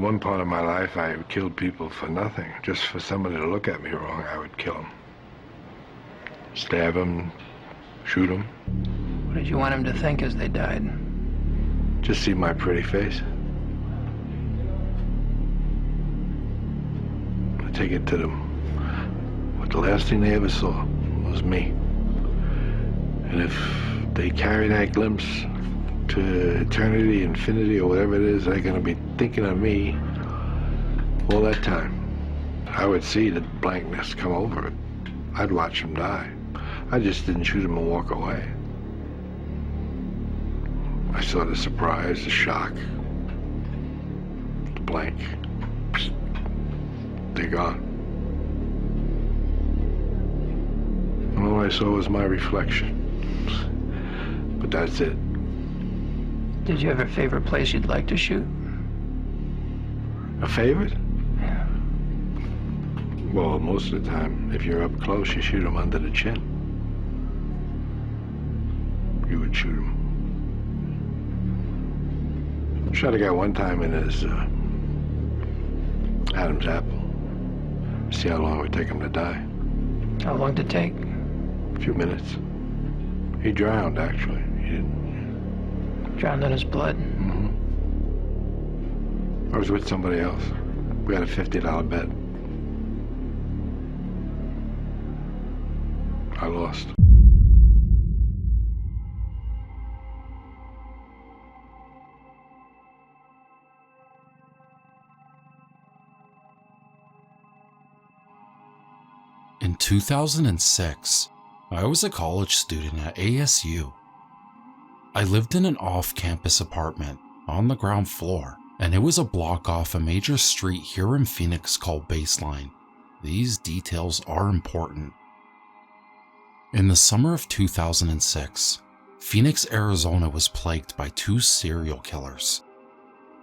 one part of my life, I killed people for nothing. Just for somebody to look at me wrong, I would kill them. Stab them, shoot them. What did you want him to think as they died? Just see my pretty face. I take it to them. But the last thing they ever saw was me. And if they carry that glimpse to eternity, infinity, or whatever it is, they're gonna be thinking of me all that time. I would see the blankness come over it. I'd watch them die. I just didn't shoot them and walk away. I saw the surprise, the shock, the blank. Psst. They're gone. And all I saw was my reflection. But that's it. Did you have a favorite place you'd like to shoot? A favorite? Yeah. Well, most of the time, if you're up close, you shoot them under the chin. You would shoot him. Shot a guy one time in his Adam's apple. See how long it would take him to die. How long did it take? A few minutes. He drowned, actually. He didn't. Drowned in his blood? Mm-hmm. I was with somebody else. We had a $50 bet. I lost. In 2006, I was a college student at ASU. I lived in an off-campus apartment on the ground floor, and it was a block off a major street here in Phoenix called Baseline. These details are important. In the summer of 2006, Phoenix, Arizona was plagued by two serial killers.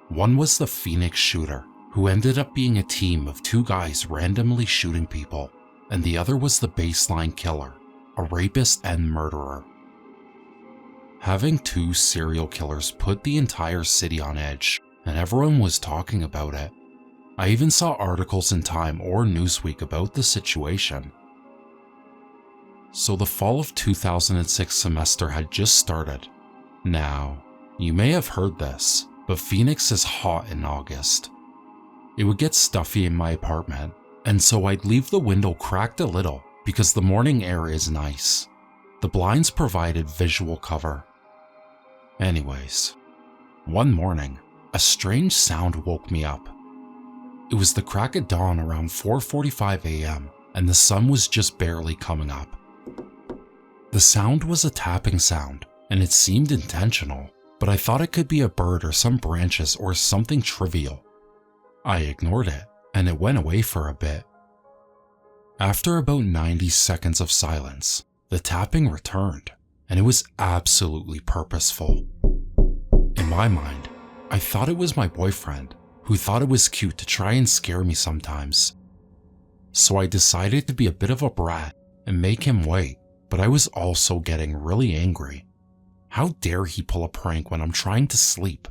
One was the Phoenix shooter, who ended up being a team of two guys randomly shooting people, and the other was the Baseline killer, a rapist and murderer. Having two serial killers put the entire city on edge, and everyone was talking about it. I even saw articles in Time or Newsweek about the situation. So the fall of 2006 semester had just started. Now, you may have heard this, but Phoenix is hot in August. It would get stuffy in my apartment, and so I'd leave the window cracked a little because the morning air is nice. The blinds provided visual cover. Anyways, one morning, a strange sound woke me up. It was the crack of dawn around 4:45 a.m. and the sun was just barely coming up. The sound was a tapping sound, and it seemed intentional, but I thought it could be a bird or some branches or something trivial. I ignored it, and it went away for a bit. After about 90 seconds of silence, the tapping returned, and it was absolutely purposeful. In my mind, I thought it was my boyfriend, who thought it was cute to try and scare me sometimes. So I decided to be a bit of a brat and make him wait, but I was also getting really angry. How dare he pull a prank when I'm trying to sleep?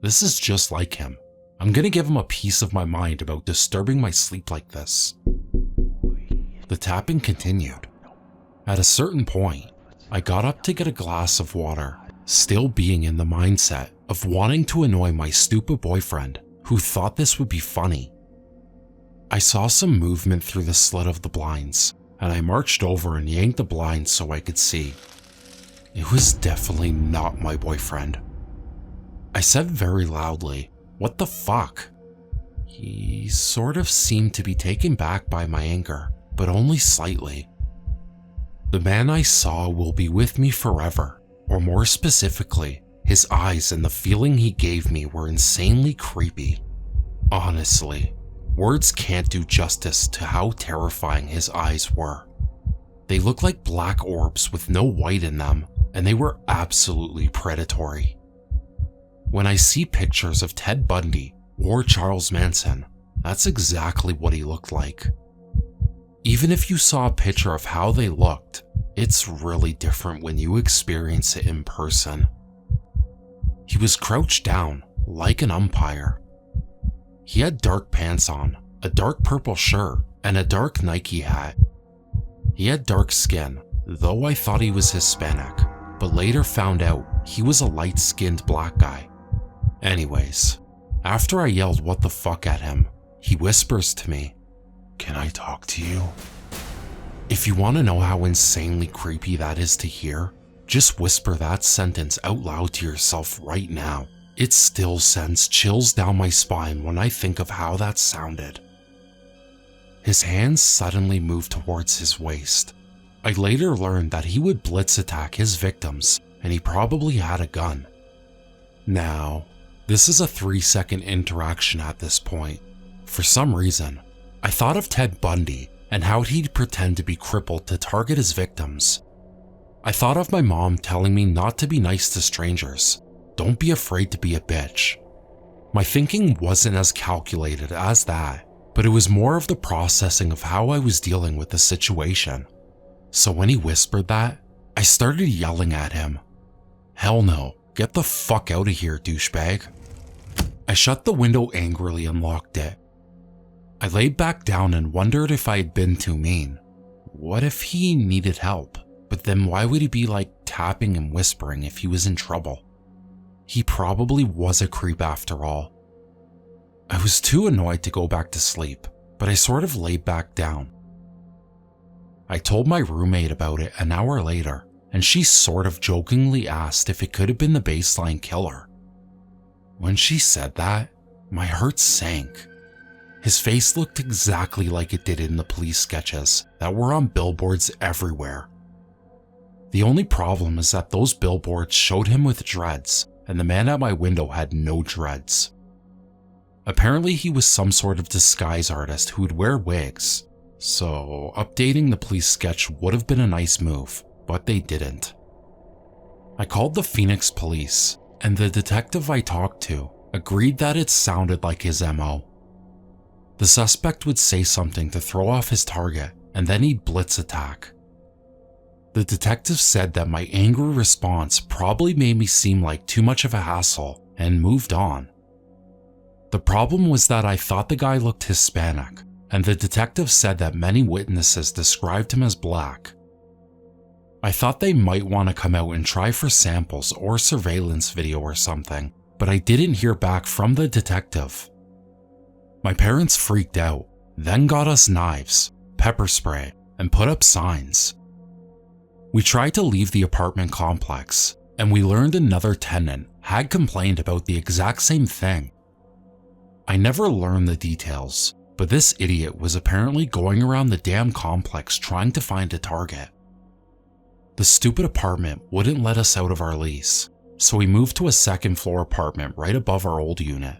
This is just like him. I'm gonna give him a piece of my mind about disturbing my sleep like this. The tapping continued. At a certain point, I got up to get a glass of water, still being in the mindset of wanting to annoy my stupid boyfriend, who thought this would be funny. I saw some movement through the slit of the blinds, and I marched over and yanked the blinds so I could see. It was definitely not my boyfriend. I said very loudly, "What the fuck?" He sort of seemed to be taken back by my anger, but only slightly. The man I saw will be with me forever, or more specifically, his eyes and the feeling he gave me were insanely creepy. Honestly, words can't do justice to how terrifying his eyes were. They looked like black orbs with no white in them, and they were absolutely predatory. When I see pictures of Ted Bundy or Charles Manson, that's exactly what he looked like. Even if you saw a picture of how they looked, it's really different when you experience it in person. He was crouched down, like an umpire. He had dark pants on, a dark purple shirt, and a dark Nike hat. He had dark skin, though I thought he was Hispanic, but later found out he was a light-skinned black guy. Anyways, after I yelled what the fuck at him, he whispers to me, "Can I talk to you?" If you want to know how insanely creepy that is to hear, just whisper that sentence out loud to yourself right now. It still sends chills down my spine when I think of how that sounded. His hands suddenly moved towards his waist. I later learned that he would blitz attack his victims, and he probably had a gun. Now, this is a 3-second interaction at this point. For some reason, I thought of Ted Bundy and how he'd pretend to be crippled to target his victims. I thought of my mom telling me not to be nice to strangers. Don't be afraid to be a bitch. My thinking wasn't as calculated as that, but it was more of the processing of how I was dealing with the situation. So when he whispered that, I started yelling at him. "Hell no, get the fuck out of here, douchebag." I shut the window angrily and locked it. I laid back down and wondered if I had been too mean. What if he needed help? But then why would he be like tapping and whispering if he was in trouble? He probably was a creep after all. I was too annoyed to go back to sleep, but I sort of laid back down. I told my roommate about it an hour later, and she sort of jokingly asked if it could have been the baseline killer. When she said that, my heart sank. His face looked exactly like it did in the police sketches that were on billboards everywhere. The only problem is that those billboards showed him with dreads, and the man at my window had no dreads. Apparently he was some sort of disguise artist who would wear wigs, so updating the police sketch would have been a nice move, but they didn't. I called the Phoenix police, and the detective I talked to agreed that it sounded like his MO. The suspect would say something to throw off his target, and then he'd blitz attack. The detective said that my angry response probably made me seem like too much of a hassle and moved on. The problem was that I thought the guy looked Hispanic, and the detective said that many witnesses described him as black. I thought they might want to come out and try for samples or surveillance video or something, but I didn't hear back from the detective. My parents freaked out, then got us knives, pepper spray, and put up signs. We tried to leave the apartment complex, and we learned another tenant had complained about the exact same thing. I never learned the details, but this idiot was apparently going around the damn complex trying to find a target. The stupid apartment wouldn't let us out of our lease, so we moved to a second-floor apartment right above our old unit.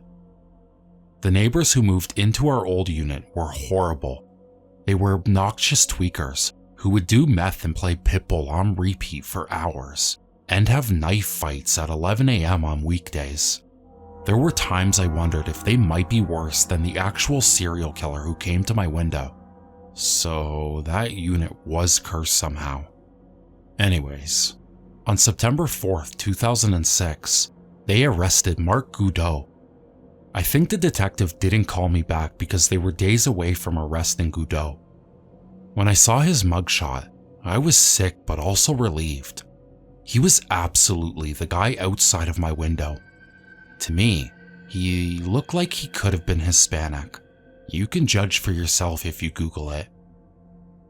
The neighbors who moved into our old unit were horrible. They were obnoxious tweakers who would do meth and play pitbull on repeat for hours, and have knife fights at 11 a.m. on weekdays. There were times I wondered if they might be worse than the actual serial killer who came to my window. So that unit was cursed somehow. Anyways, on September 4th, 2006, they arrested Mark Goudreau. I think the detective didn't call me back because they were days away from arresting Goudreau. When I saw his mugshot, I was sick but also relieved. He was absolutely the guy outside of my window. To me, he looked like he could have been Hispanic. You can judge for yourself if you Google it.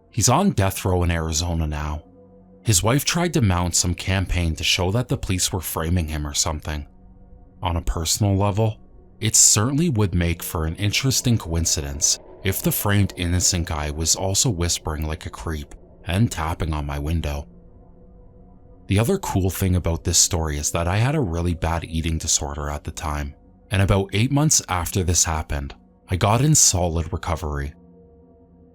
He's on death row in Arizona now. His wife tried to mount some campaign to show that the police were framing him or something. On a personal level, it certainly would make for an interesting coincidence if the framed innocent guy was also whispering like a creep and tapping on my window. The other cool thing about this story is that I had a really bad eating disorder at the time, and about 8 months after this happened, I got in solid recovery.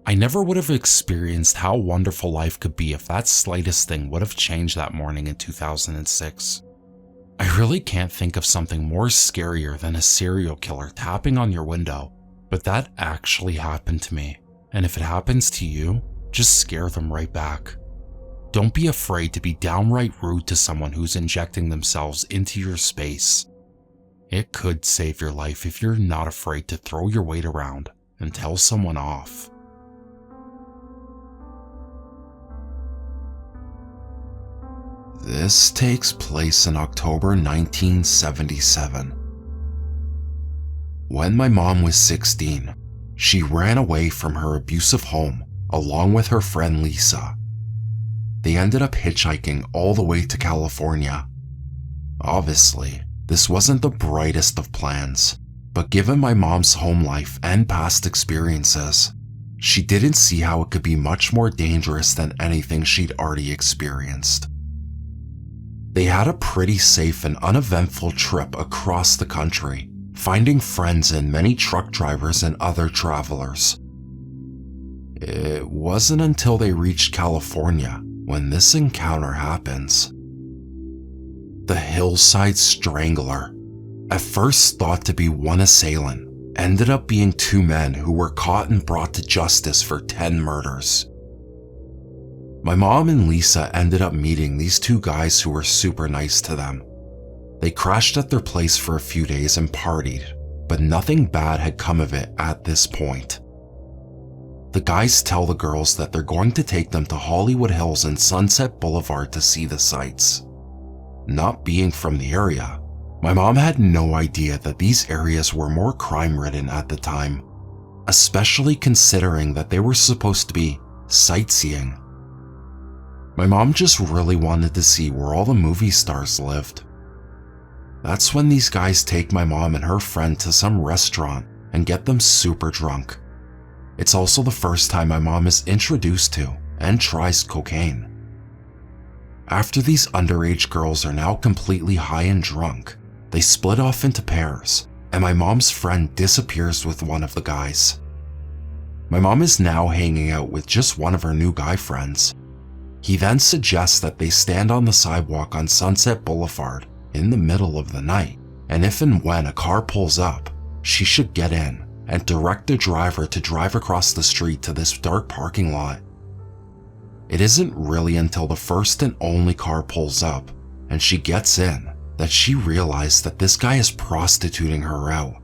I never would have experienced how wonderful life could be if that slightest thing would have changed that morning in 2006. I really can't think of something more scarier than a serial killer tapping on your window, but that actually happened to me, and if it happens to you, just scare them right back. Don't be afraid to be downright rude to someone who's injecting themselves into your space. It could save your life if you're not afraid to throw your weight around and tell someone off. This takes place in October 1977. When my mom was 16, she ran away from her abusive home along with her friend Lisa. They ended up hitchhiking all the way to California. Obviously, this wasn't the brightest of plans, but given my mom's home life and past experiences, she didn't see how it could be much more dangerous than anything she'd already experienced. They had a pretty safe and uneventful trip across the country, finding friends and many truck drivers and other travelers. It wasn't until they reached California when this encounter happens. The Hillside Strangler, at first thought to be one assailant, ended up being two men who were caught and brought to justice for 10 murders. My mom and Lisa ended up meeting these two guys who were super nice to them. They crashed at their place for a few days and partied, but nothing bad had come of it at this point. The guys tell the girls that they're going to take them to Hollywood Hills and Sunset Boulevard to see the sights. Not being from the area, my mom had no idea that these areas were more crime-ridden at the time, especially considering that they were supposed to be sightseeing. My mom just really wanted to see where all the movie stars lived. That's when these guys take my mom and her friend to some restaurant and get them super drunk. It's also the first time my mom is introduced to and tries cocaine. After these underage girls are now completely high and drunk, they split off into pairs, and my mom's friend disappears with one of the guys. My mom is now hanging out with just one of her new guy friends. He then suggests that they stand on the sidewalk on Sunset Boulevard in the middle of the night, and if and when a car pulls up, she should get in and direct the driver to drive across the street to this dark parking lot. It isn't really until the first and only car pulls up and she gets in that she realized that this guy is prostituting her out.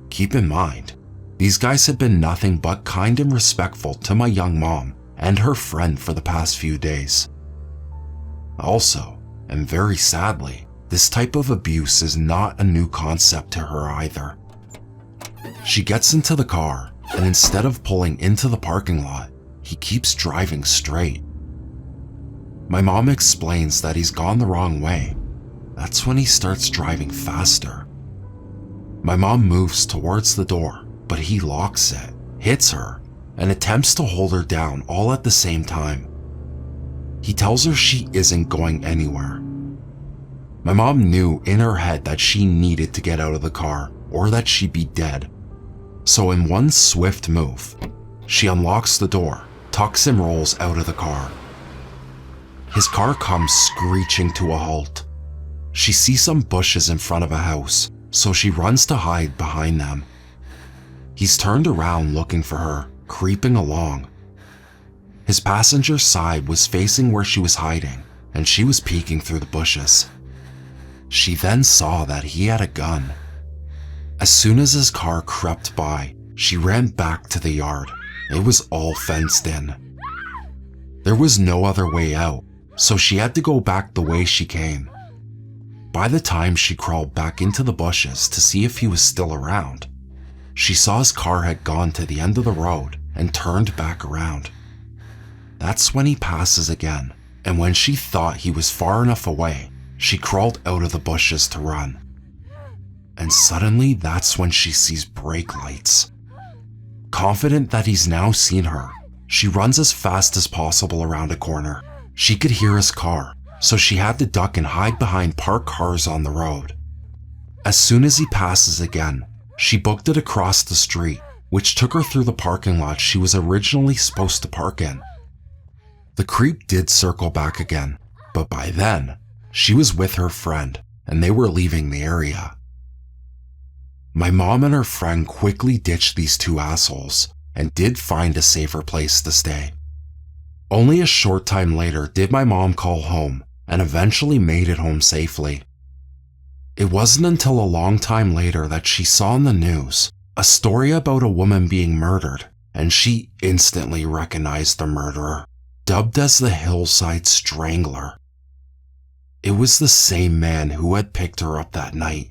Keep in mind, these guys had been nothing but kind and respectful to my young mom and her friend for the past few days. Also, and very sadly, this type of abuse is not a new concept to her either. She gets into the car, and instead of pulling into the parking lot, he keeps driving straight. My mom explains that he's gone the wrong way. That's when he starts driving faster. My mom moves towards the door, but he locks it, hits her, and attempts to hold her down all at the same time. He tells her she isn't going anywhere. My mom knew in her head that she needed to get out of the car or that she'd be dead. So in one swift move, she unlocks the door, tucks and rolls out of the car. His car comes screeching to a halt. She sees some bushes in front of a house, so she runs to hide behind them. He's turned around looking for her, creeping along. His passenger side was facing where she was hiding, and she was peeking through the bushes. She then saw that he had a gun. As soon as his car crept by, she ran back to the yard. It was all fenced in. There was no other way out, so she had to go back the way she came. By the time she crawled back into the bushes to see if he was still around, she saw his car had gone to the end of the road and turned back around. That's when he passes again, and when she thought he was far enough away, she crawled out of the bushes to run. And suddenly that's when she sees brake lights. Confident that he's now seen her, she runs as fast as possible around a corner. She could hear his car, so she had to duck and hide behind parked cars on the road. As soon as he passes again, she booked it across the street, which took her through the parking lot she was originally supposed to park in. The creep did circle back again, but by then, she was with her friend, and they were leaving the area. My mom and her friend quickly ditched these two assholes and did find a safer place to stay. Only a short time later did my mom call home and eventually made it home safely. It wasn't until a long time later that she saw in the news a story about a woman being murdered, and she instantly recognized the murderer, dubbed as the Hillside Strangler. It was the same man who had picked her up that night.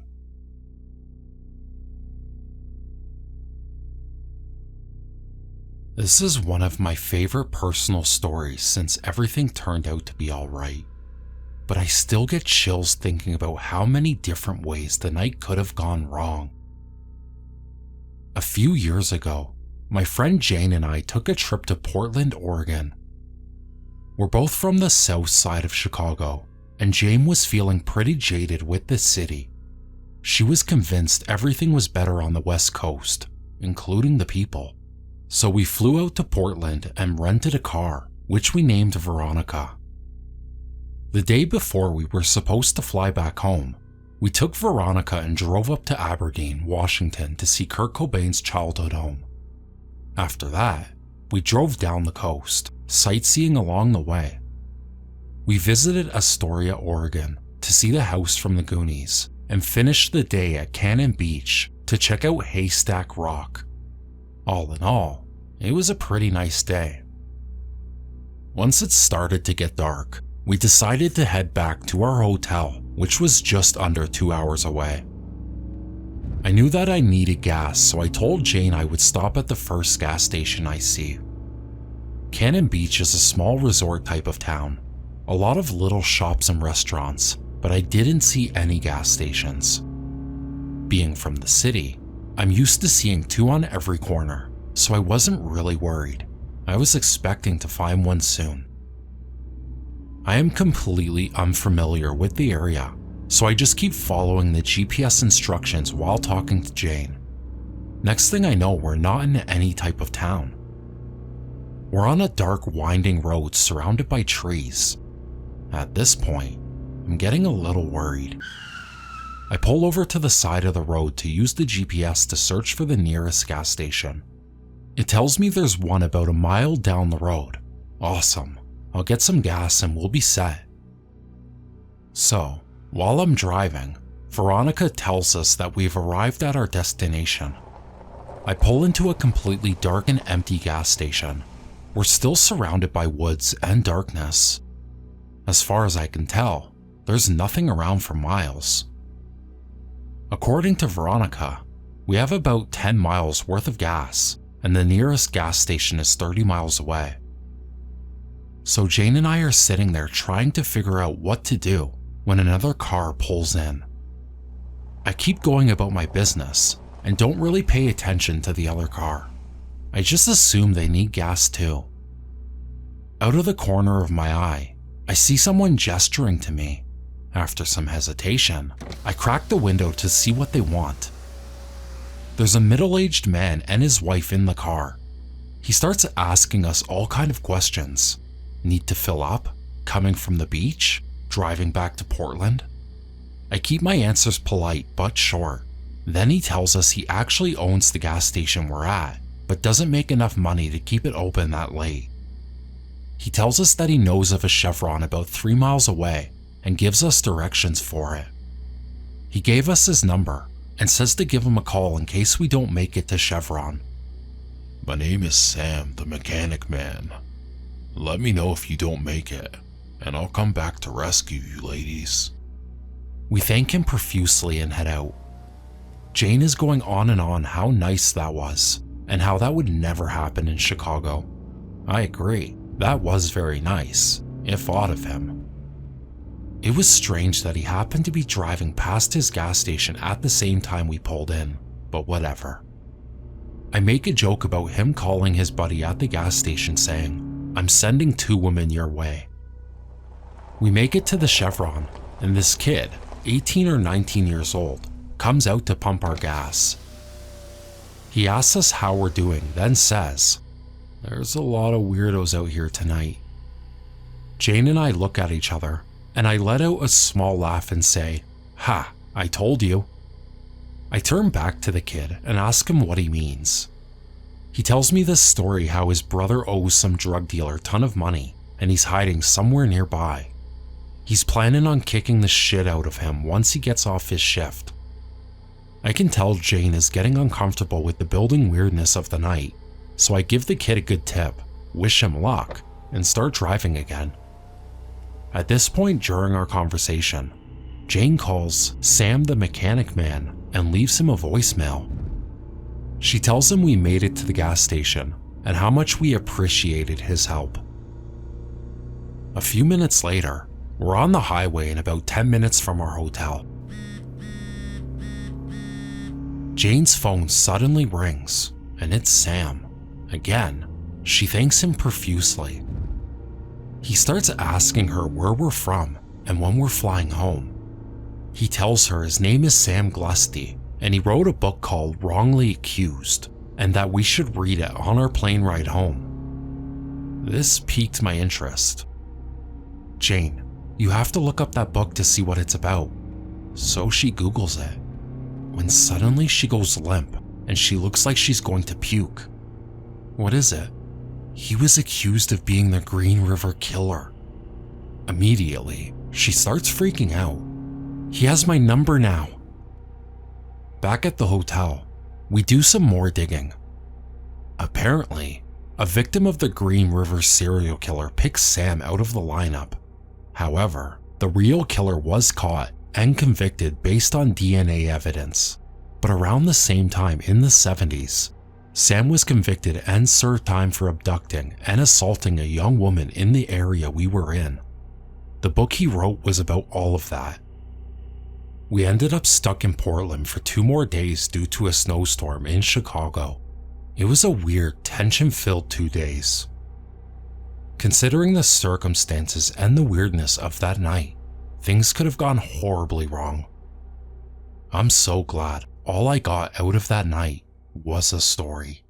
This is one of my favorite personal stories since everything turned out to be alright, but I still get chills thinking about how many different ways the night could have gone wrong. A few years ago, my friend Jane and I took a trip to Portland, Oregon. We're both from the south side of Chicago, and Jane was feeling pretty jaded with the city. She was convinced everything was better on the West Coast, including the people. So we flew out to Portland and rented a car, which we named Veronica. The day before we were supposed to fly back home, we took Veronica and drove up to Aberdeen, Washington to see Kurt Cobain's childhood home. After that, we drove down the coast, sightseeing along the way. We visited Astoria, Oregon to see the house from the Goonies and finished the day at Cannon Beach to check out Haystack Rock. All in all, it was a pretty nice day. Once it started to get dark, we decided to head back to our hotel, which was just under 2 hours away. I knew that I needed gas, so I told Jane I would stop at the first gas station I see. Cannon Beach is a small resort type of town, a lot of little shops and restaurants, but I didn't see any gas stations. Being from the city, I'm used to seeing 2 on every corner, so I wasn't really worried. I was expecting to find one soon. I am completely unfamiliar with the area, so I just keep following the GPS instructions while talking to Jane. Next thing I know, we're not in any type of town. We're on a dark, winding road surrounded by trees. At this point, I'm getting a little worried. I pull over to the side of the road to use the GPS to search for the nearest gas station. It tells me there's one about a mile down the road. Awesome. I'll get some gas and we'll be set. So, while I'm driving, Veronica tells us that we've arrived at our destination. I pull into a completely dark and empty gas station. We're still surrounded by woods and darkness. As far as I can tell, there's nothing around for miles. According to Veronica, we have about 10 miles worth of gas, and the nearest gas station is 30 miles away. So Jane and I are sitting there trying to figure out what to do when another car pulls in. I keep going about my business and don't really pay attention to the other car. I just assume they need gas too. Out of the corner of my eye, I see someone gesturing to me. After some hesitation, I crack the window to see what they want. There's a middle-aged man and his wife in the car. He starts asking us all kind of questions. Need to fill up? Coming from the beach? Driving back to Portland? I keep my answers polite but short. Then he tells us he actually owns the gas station we're at, but doesn't make enough money to keep it open that late. He tells us that he knows of a Chevron about 3 miles away and gives us directions for it. He gave us his number and says to give him a call in case we don't make it to Chevron. My name is Sam, the mechanic man. Let me know if you don't make it, and I'll come back to rescue you ladies. We thank him profusely and head out. Jane is going on and on how nice that was, and how that would never happen in Chicago. I agree, that was very nice, if odd of him. It was strange that he happened to be driving past his gas station at the same time we pulled in, but whatever. I make a joke about him calling his buddy at the gas station saying, "I'm sending 2 women your way." We make it to the Chevron, and this kid, 18 or 19 years old, comes out to pump our gas. He asks us how we're doing, then says, "There's a lot of weirdos out here tonight." Jane and I look at each other, and I let out a small laugh and say, "Ha, I told you." I turn back to the kid and ask him what he means. He tells me this story how his brother owes some drug dealer a ton of money and he's hiding somewhere nearby. He's planning on kicking the shit out of him once he gets off his shift. I can tell Jane is getting uncomfortable with the building weirdness of the night, so I give the kid a good tip, wish him luck, and start driving again. At this point during our conversation, Jane calls Sam the mechanic man and leaves him a voicemail. She tells him we made it to the gas station and how much we appreciated his help. A few minutes later, we're on the highway and about 10 minutes from our hotel. Jane's phone suddenly rings, and it's Sam. Again, she thanks him profusely. He starts asking her where we're from and when we're flying home. He tells her his name is Sam Glusty, and he wrote a book called Wrongly Accused, and that we should read it on our plane ride home. This piqued my interest. Jane, you have to look up that book to see what it's about. So she Googles it, when suddenly she goes limp and she looks like she's going to puke. What is it? He was accused of being the Green River Killer. Immediately, she starts freaking out. He has my number now. Back at the hotel, we do some more digging. Apparently, a victim of the Green River serial killer picks Sam out of the lineup. However, the real killer was caught and convicted based on DNA evidence. But around the same time in the 70s, Sam was convicted and served time for abducting and assaulting a young woman in the area we were in. The book he wrote was about all of that. We ended up stuck in Portland for 2 more days due to a snowstorm in Chicago. It was a weird, tension-filled 2 days. Considering the circumstances and the weirdness of that night, things could have gone horribly wrong. I'm so glad all I got out of that night was a story.